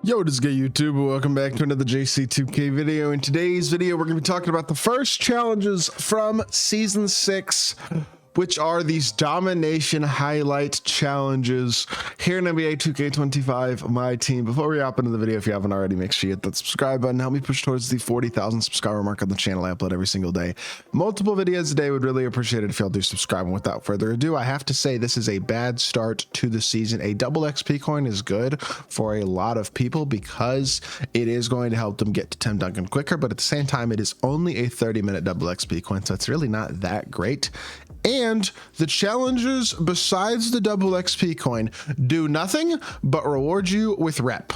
Yo, what is good, YouTube? Welcome back to another JC2K video. In today's video, we're going to be talking about the first challenges from Season 6, which are these Domination highlight challenges here in NBA 2K25, my team. Before we hop into the video, if you haven't already, make sure you hit that subscribe button. Help me push towards the 40,000 subscriber mark on the channel. I upload every single day. Multiple videos a day. Would really appreciate it if y'all do subscribe. And without further ado, I have to say this is a bad start to the season. A double XP coin is good for a lot of people because it is going to help them get to Tim Duncan quicker, but at the same time, it is only a 30-minute double XP coin, so it's really not that great. And the challenges besides the double XP coin do nothing but reward you with rep.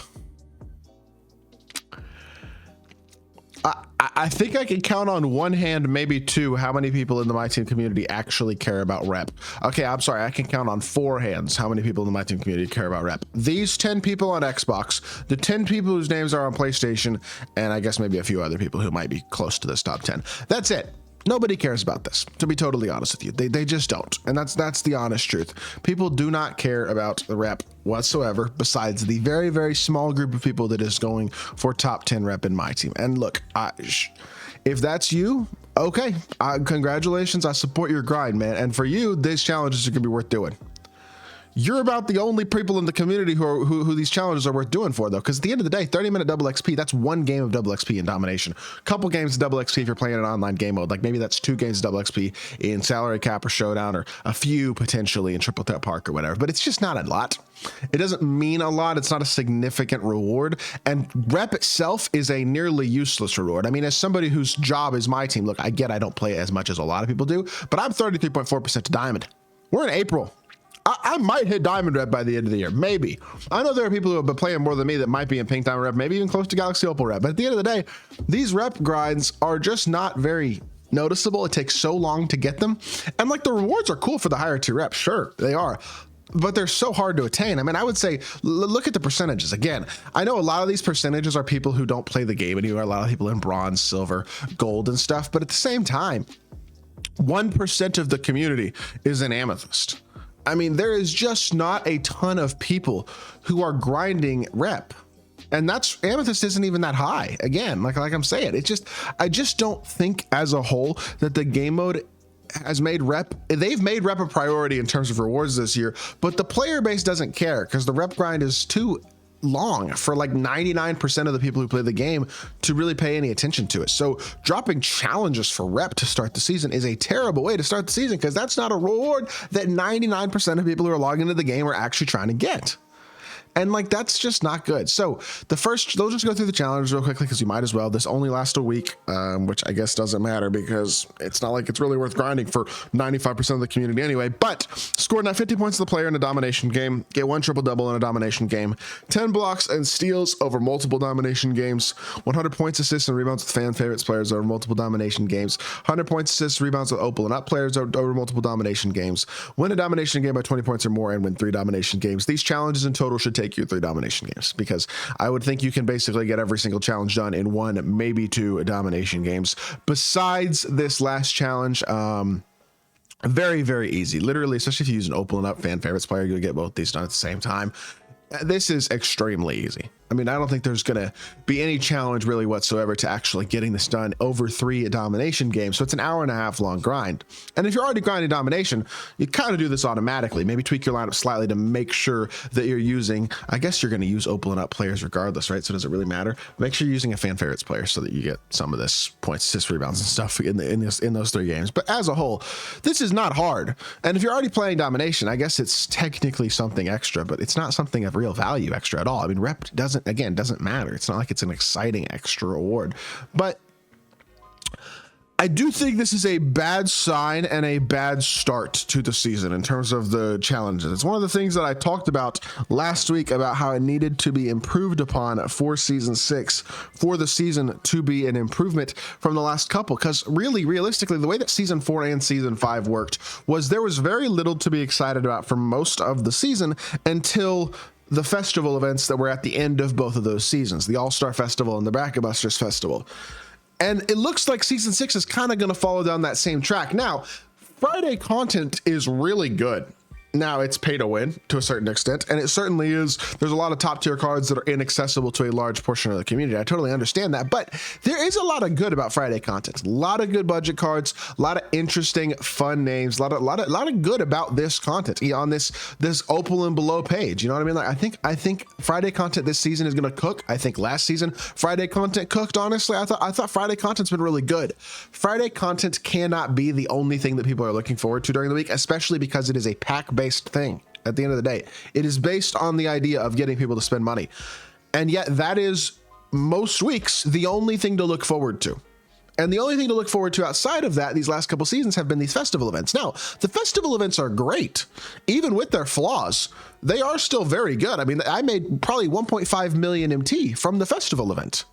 I think I can count on one hand, maybe two, how many people in the My Team community actually care about rep. Okay, I'm sorry, I can count on 4 hands how many people in the My Team community care about rep. These 10 people on Xbox, the 10 people whose names are on PlayStation, and I guess maybe a few other people who might be close to this top 10. That's it. Nobody cares about this, to be totally honest with you. They just don't. And that's the honest truth. People do not care about the rep whatsoever, besides the very, very small group of people that is going for top 10 rep in my team. And look, if that's you, okay, congratulations. I support your grind, man. And for you, these challenges are going to be worth doing. You're about the only people in the community who these challenges are worth doing for, though, because at the end of the day, 30-minute double XP, that's one game of double XP in Domination. Couple games of double XP if you're playing an online game mode. Like maybe that's 2 games of double XP in Salary Cap or Showdown, or a few potentially in Triple Threat Park or whatever. But it's just not a lot. It doesn't mean a lot. It's not a significant reward. And rep itself is a nearly useless reward. I mean, as somebody whose job is my team, look, I get I don't play as much as a lot of people do, but I'm 33.4% to Diamond. We're in April. I might hit Diamond rep by the end of the year, maybe. I know there are people who have been playing more than me that might be in Pink Diamond rep, maybe even close to Galaxy Opal rep. But at the end of the day, these rep grinds are just not very noticeable. It takes so long to get them. And like the rewards are cool for the higher tier reps, sure, they are. But they're so hard to attain. I mean, I would say, look at the percentages. Again, I know a lot of these percentages are people who don't play the game anymore. A lot of people in bronze, silver, gold, and stuff. But at the same time, 1% of the community is an amethyst. I mean, there is just not a ton of people who are grinding rep. And that's amethyst isn't even that high. Again, like I'm saying, I just don't think as a whole that the game mode has made rep. They've made rep a priority in terms of rewards this year, but the player base doesn't care because the rep grind is too long for like 99% of the people who play the game to really pay any attention to it. So dropping challenges for rep to start the season is a terrible way to start the season, because that's not a reward that 99% of people who are logging into the game are actually trying to get. And like, that's just not good. So they'll just go through the challenges real quickly because you might as well. This only lasts a week, which I guess doesn't matter because it's not like it's really worth grinding for 95% of the community anyway. But score 50 points to the player in a domination game, get 1 triple-double in a domination game, 10 blocks and steals over multiple domination games, 100 points, assists, and rebounds with fan favorites players over multiple domination games, 100 points, assists, rebounds with Opal and up players over multiple domination games, win a domination game by 20 points or more, and win 3 domination games. These challenges in total should take you 3 domination games, because I would think you can basically get every single challenge done in 1, maybe 2 domination games. Besides this last challenge, very, very easy. Literally, especially if you use an Opal and up fan favorites player, you'll get both these done at the same time. This is extremely easy. I mean, I don't think there's going to be any challenge really whatsoever to actually getting this done over 3 domination games. So it's an hour-and-a-half long grind. And if you're already grinding domination, you kind of do this automatically. Maybe tweak your lineup slightly to make sure that you're using, I guess you're going to use Opal and up players regardless, right? So does it really matter? Make sure you're using a fan favorites player so that you get some of this points, assists, rebounds, and stuff in those 3 games. But as a whole, this is not hard. And if you're already playing domination, I guess it's technically something extra, but it's not something of real value extra at all. I mean, rep doesn't matter. It's not like it's an exciting extra reward, but I do think this is a bad sign and a bad start to the season in terms of the challenges. It's one of the things that I talked about last week about how it needed to be improved upon for season 6, for the season to be an improvement from the last couple. Because really, realistically, the way that season 4 and season 5 worked was there was very little to be excited about for most of the season until the festival events that were at the end of both of those seasons, the All-Star Festival and the Bracket Busters Festival. And it looks like season 6 is kind of going to follow down that same track. Now, Friday content is really good. Now it's pay to win to a certain extent, and it certainly is. There's a lot of top tier cards that are inaccessible to a large portion of the community. I totally understand that, but there is a lot of good about Friday content. A lot of good budget cards, a lot of interesting, fun names, a lot of good about this content on this Opal and below page. You know what I mean? Like I think Friday content this season is going to cook. I think last season Friday content cooked. Honestly, I thought Friday content's been really good. Friday content cannot be the only thing that people are looking forward to during the week, especially because it is a pack-based thing. At the end of the day, it is based on the idea of getting people to spend money, and yet that is most weeks the only thing to look forward to. And the only thing to look forward to outside of that these last couple seasons have been these festival events. Now, the festival events are great. Even with their flaws, they are still very good. I mean, I made probably 1.5 million MT from the festival event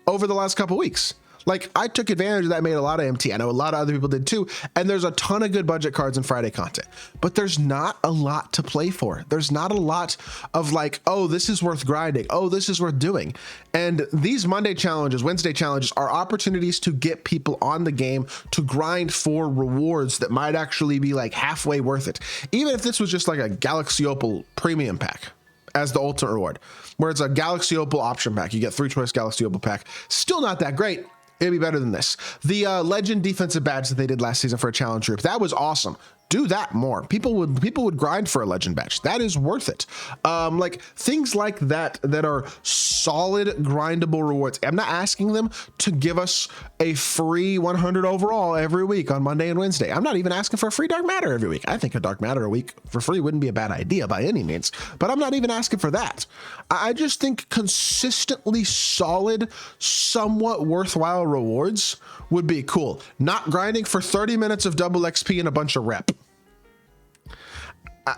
over the last couple weeks. Like, I took advantage of that, made a lot of MT. I know a lot of other people did too. And there's a ton of good budget cards in Friday content, but there's not a lot to play for. There's not a lot of like, oh, this is worth grinding. Oh, this is worth doing. And these Monday challenges, Wednesday challenges are opportunities to get people on the game to grind for rewards that might actually be like halfway worth it. Even if this was just like a Galaxy Opal premium pack as the ultimate reward, where it's a Galaxy Opal option pack. You get 3 choice Galaxy Opal pack. Still not that great. It'd be better than this. The legend defensive badge that they did last season for a challenge group, that was awesome. Do that more. People would grind for a legend badge. That is worth it. Like things like that are solid grindable rewards. I'm not asking them to give us a free 100 overall every week on Monday and Wednesday. I'm not even asking for a free dark matter every week. I think a dark matter a week for free wouldn't be a bad idea by any means, but I'm not even asking for that. I just think consistently solid, somewhat worthwhile rewards would be cool. Not grinding for 30 minutes of double XP and a bunch of rep.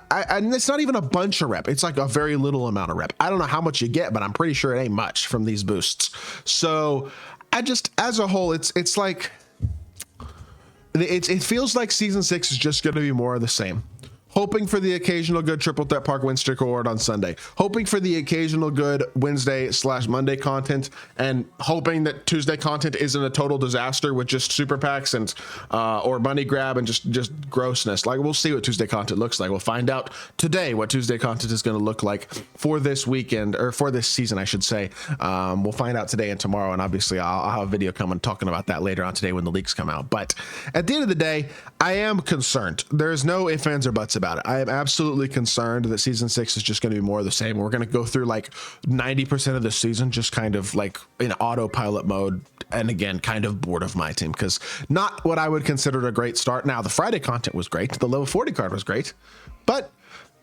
And it's not even a bunch of rep. It's like a very little amount of rep. I don't know how much you get, but I'm pretty sure it ain't much from these boosts. So I just, as a whole, it's like, it feels like season 6 is just going to be more of the same. Hoping for the occasional good triple threat park win streak award on Sunday. Hoping for the occasional good Wednesday/Monday content, and hoping that Tuesday content isn't a total disaster with just super packs and or money grab and just grossness. Like, we'll see what Tuesday content looks like. We'll find out today what Tuesday content is going to look like for this weekend, or for this season, I should say. We'll find out today and tomorrow, and obviously I'll have a video coming talking about that later on today when the leaks come out. But at the end of the day, I am concerned. There's no ifs, ands, or buts about it. I am absolutely concerned that season 6 is just going to be more of the same. We're going to go through like 90% of the season just kind of like in autopilot mode, and again, kind of bored of my team, because not what I would consider a great start. Now, the Friday content was great. The level 40 card was great, but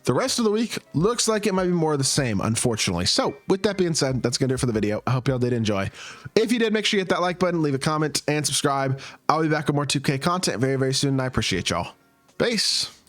the rest of the week looks like it might be more of the same, unfortunately. So with that being said, that's going to do it for the video. I hope y'all did enjoy. If you did, make sure you hit that like button, leave a comment, and subscribe. I'll be back with more 2K content very, very soon, and I appreciate y'all. Peace.